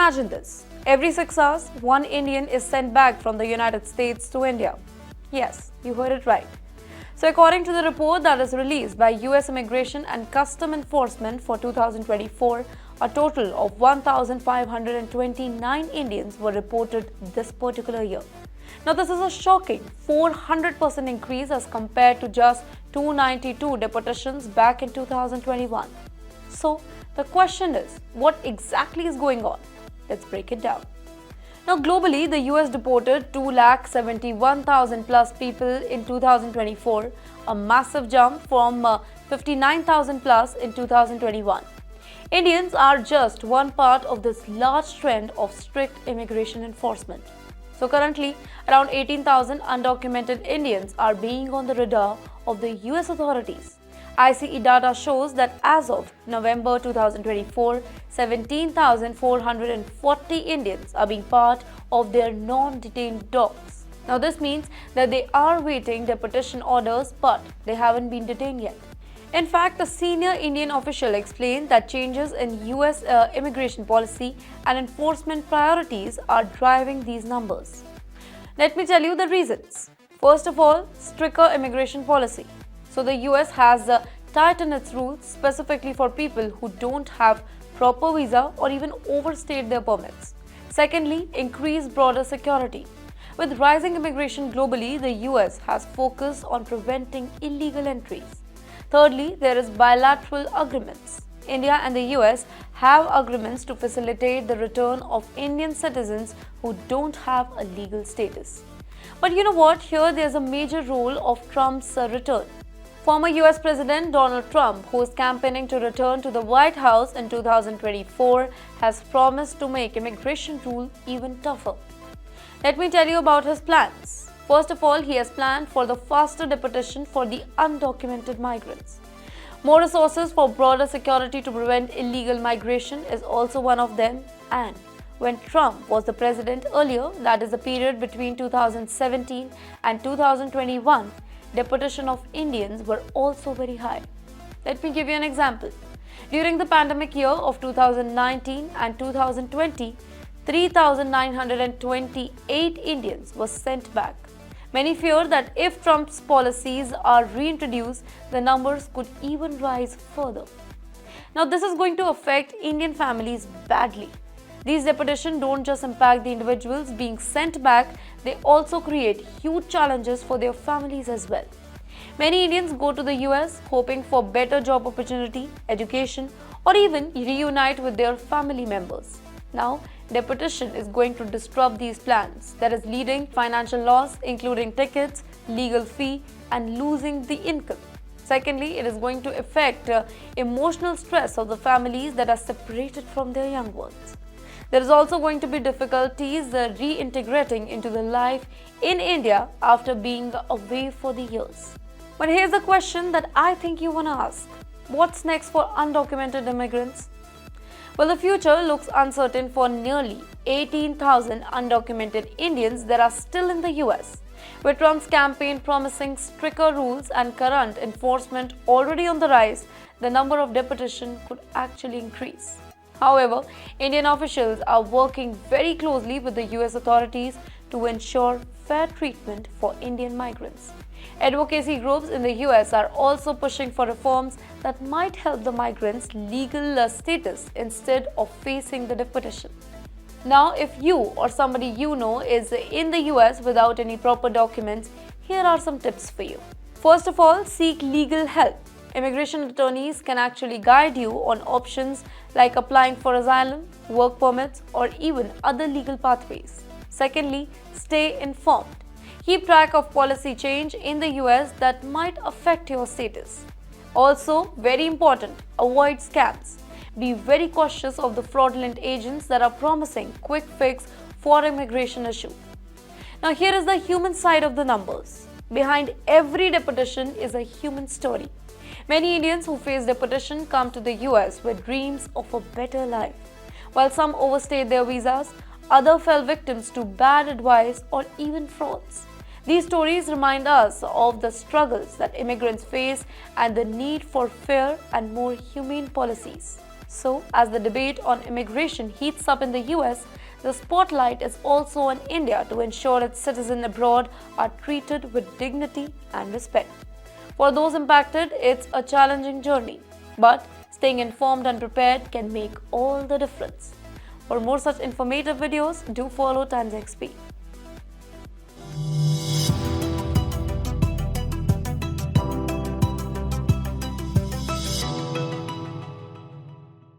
imagine this. Every 6 hours, one Indian is sent back from the United States to India. Yes, you heard it right. So according to the report that is released by US Immigration and Custom Enforcement for 2024, a total of 1,529 Indians were reported this particular year. Now this is a shocking 400% increase as compared to just 292 deportations back in 2021. So the question is, what exactly is going on? Let's break it down. Now globally, the US deported 2,71,000 plus people in 2024, a massive jump from 59,000 plus in 2021. Indians are just one part of this large trend of strict immigration enforcement. So currently, around 18,000 undocumented Indians are being on the radar of the US authorities. ICE data shows that as of November 2024, 17,440 Indians are being part of their non-detained docs. Now this means that they are waiting deportation orders but they haven't been detained yet. In fact, a senior Indian official explained that changes in US immigration policy and enforcement priorities are driving these numbers. Let me tell you the reasons. First of all, stricter immigration policy. So the US has tightened its rules specifically for people who don't have proper visa or even overstayed their permits. Secondly, increased border security. With rising immigration globally, the US has focused on preventing illegal entries. Thirdly, there is bilateral agreements. India and the US have agreements to facilitate the return of Indian citizens who don't have a legal status. But you know what? Here there's a major role of Trump's return. Former US President Donald Trump, who is campaigning to return to the White House in 2024, has promised to make immigration rule even tougher. Let me tell you about his plans. First of all, he has planned for the faster deportation for the undocumented migrants. More resources for border security to prevent illegal migration is also one of them. And when Trump was the president earlier, that is the period between 2017 and 2021, deportation of Indians were also very high. Let me give you an example. During the pandemic year of 2019 and 2020, 3,928 Indians were sent back. Many fear that if Trump's policies are reintroduced, the numbers could even rise further. Now, this is going to affect Indian families badly. These deportations don't just impact the individuals being sent back, they also create huge challenges for their families as well. Many Indians go to the US hoping for better job opportunity, education, or even reunite with their family members. Now, deportation is going to disrupt these plans, that is leading financial loss, including tickets, legal fee, and losing the income. Secondly, it is going to affect emotional stress of the families that are separated from their young ones. There is also going to be difficulties reintegrating into the life in India after being away for the years. But here's the question that I think you want to ask. What's next for undocumented immigrants? Well, the future looks uncertain for nearly 18,000 undocumented Indians that are still in the US. With Trump's campaign promising stricter rules and current enforcement already on the rise, the number of deportation could actually increase. However, Indian officials are working very closely with the US authorities to ensure fair treatment for Indian migrants. Advocacy groups in the US are also pushing for reforms that might help the migrants' legal status instead of facing the deportation. Now, if you or somebody you know is in the US without any proper documents, here are some tips for you. First of all, seek legal help. Immigration attorneys can actually guide you on options like applying for asylum, work permits, or even other legal pathways. Secondly, stay informed. Keep track of policy change in the US that might affect your status. Also, very important, avoid scams. Be very cautious of the fraudulent agents that are promising quick fix for immigration issue. Now, here is the human side of the numbers. Behind every deportation is a human story. Many Indians who face deportation come to the US with dreams of a better life. While some overstayed their visas, others fell victims to bad advice or even frauds. These stories remind us of the struggles that immigrants face and the need for fair and more humane policies. So, as the debate on immigration heats up in the US, the spotlight is also on India to ensure its citizens abroad are treated with dignity and respect. For those impacted, it's a challenging journey, but staying informed and prepared can make all the difference. For more such informative videos, do follow TimesXP.